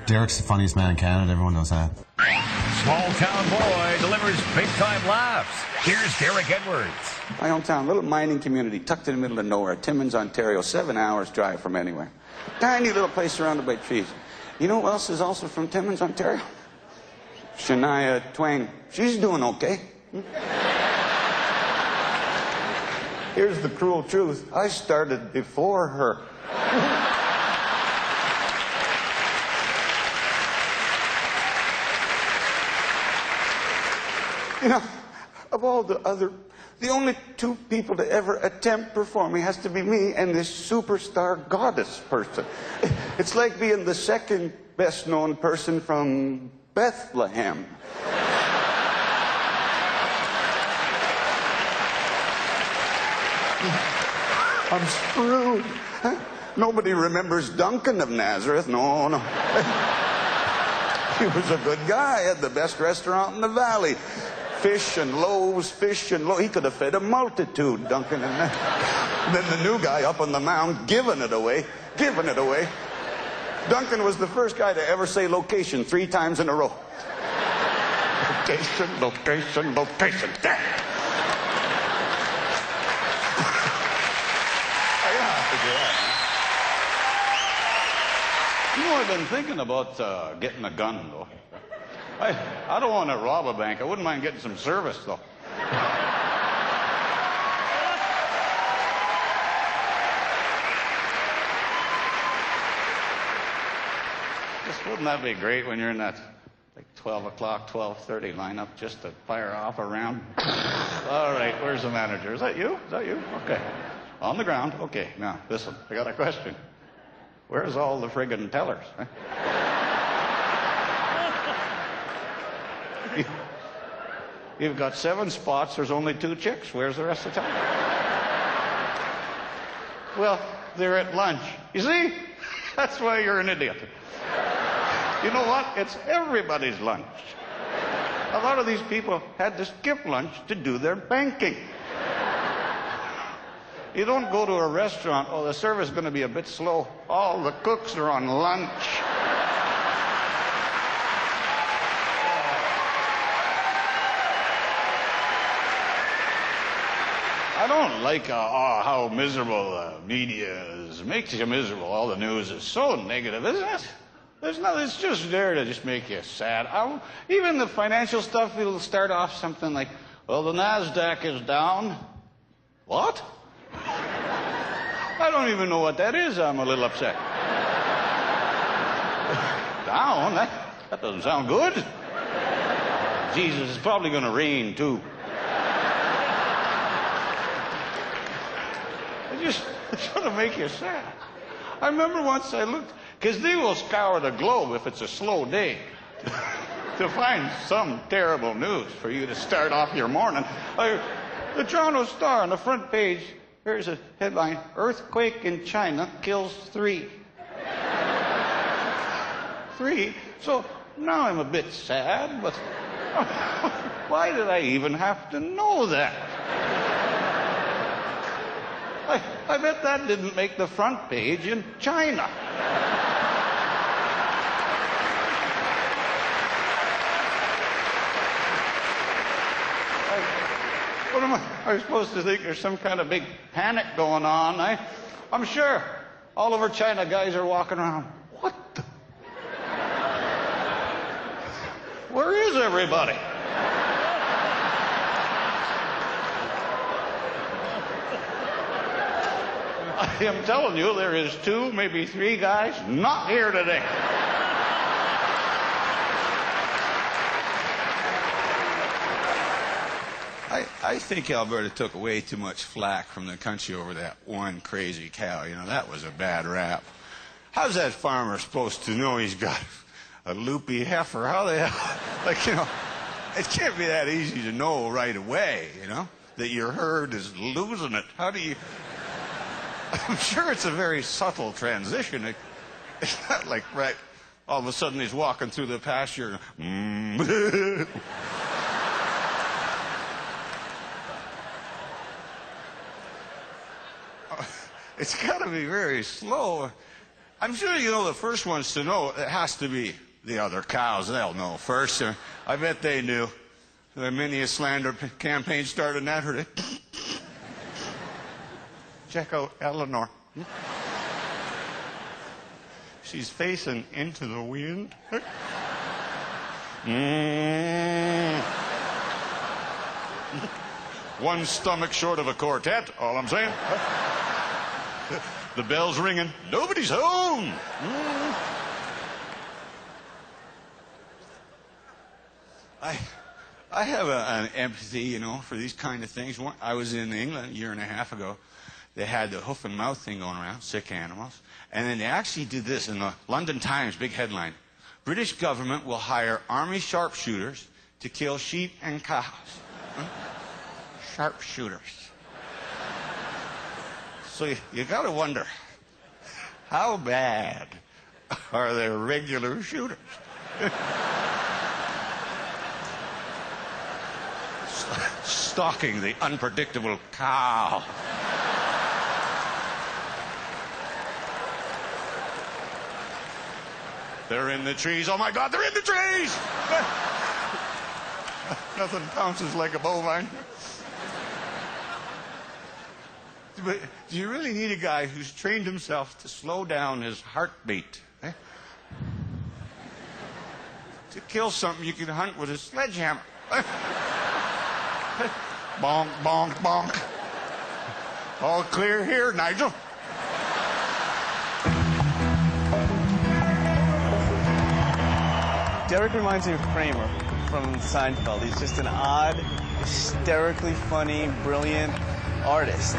Derek's the funniest man in Canada. Everyone knows that. Small town boy delivers big time laughs. Here's Derek Edwards. My hometown, little mining community tucked in the middle of nowhere, Timmins, Ontario, 7 hours drive from anywhere. Tiny little place surrounded by trees. You know who else is also from Timmins, Ontario? Shania Twain. She's doing okay. Here's the cruel truth. I started before her. You know, of all the only two people to ever attempt performing has to be me and this superstar goddess person. It's like being the second best known person from Bethlehem. I'm screwed. Huh? Nobody remembers Duncan of Nazareth. No, no. He was a good guy. Had the best restaurant in the valley. Fish and loaves, fish and loaves. He could have fed a multitude, Duncan. And then the new guy up on the mound, giving it away. Duncan was the first guy to ever say location 3 times in a row. Location, location, location. Damn. You know, I've been thinking about getting a gun, though. I don't want to rob a bank. I wouldn't mind getting some service, though. Just wouldn't that be great when you're in that, like, 12 o'clock, 12:30 lineup just to fire off a round? All right, where's the manager? Is that you? Is that you? Okay. On the ground. Okay, now, listen, I got a question. Where's all the friggin' tellers? Huh? You've got 7 spots, there's only 2 chicks. Where's the rest of the time? Well, they're at lunch. You see? That's why you're an idiot. You know what? It's everybody's lunch. A lot of these people had to skip lunch to do their banking. You don't go to a restaurant, oh, the service is going to be a bit slow. All the cooks are on lunch. I don't like how miserable the media is. It makes you miserable. All the news is so negative, isn't it? It's just there to just make you sad. Even the financial stuff will start off something like, well, the NASDAQ is down. What? I don't even know what that is. I'm a little upset. Down? That doesn't sound good. Jesus, it's probably going to rain, too. It's going to make you sad. I remember once I looked, because they will scour the globe if it's a slow day to find some terrible news for you to start off your morning. The Toronto Star on the front page, here's a headline, earthquake in China kills 3. 3? So now I'm a bit sad, but why did I even have to know that? I bet that didn't make the front page in China. What am I supposed to think there's some kind of big panic going on? I'm sure all over China guys are walking around. What the? Where is everybody? I am telling you, there is 2, maybe 3 guys not here today. I think Alberta took way too much flack from the country over that one crazy cow. You know, that was a bad rap. How's that farmer supposed to know he's got a loopy heifer? How the hell? Like, you know, it can't be that easy to know right away, you know, that your herd is losing it. How do you... I'm sure it's a very subtle transition. It's not like, right, all of a sudden he's walking through the pasture. It's got to be very slow. I'm sure you know the first ones to know. It has to be the other cows. They'll know first. I bet they knew. The mini slander campaign started in that herd. Check out Eleanor. She's facing into the wind. One stomach short of a quartet, all I'm saying. The bell's ringing. Nobody's home. I have an empathy, you know, for these kind of things. I was in England a year and a half ago. They had the hoof and mouth thing going around, sick animals. And then they actually did this in the London Times, big headline. British government will hire army sharpshooters to kill sheep and cows. Sharpshooters. So you got to wonder, how bad are their regular shooters? Stalking the unpredictable cow. They're in the trees. Oh, my God, they're in the trees! Nothing pounces like a bovine. But do you really need a guy who's trained himself to slow down his heartbeat? Eh? To kill something you can hunt with a sledgehammer. Bonk, bonk, bonk. All clear here, Nigel. Derek reminds me of Kramer from Seinfeld. He's just an odd, hysterically funny, brilliant artist.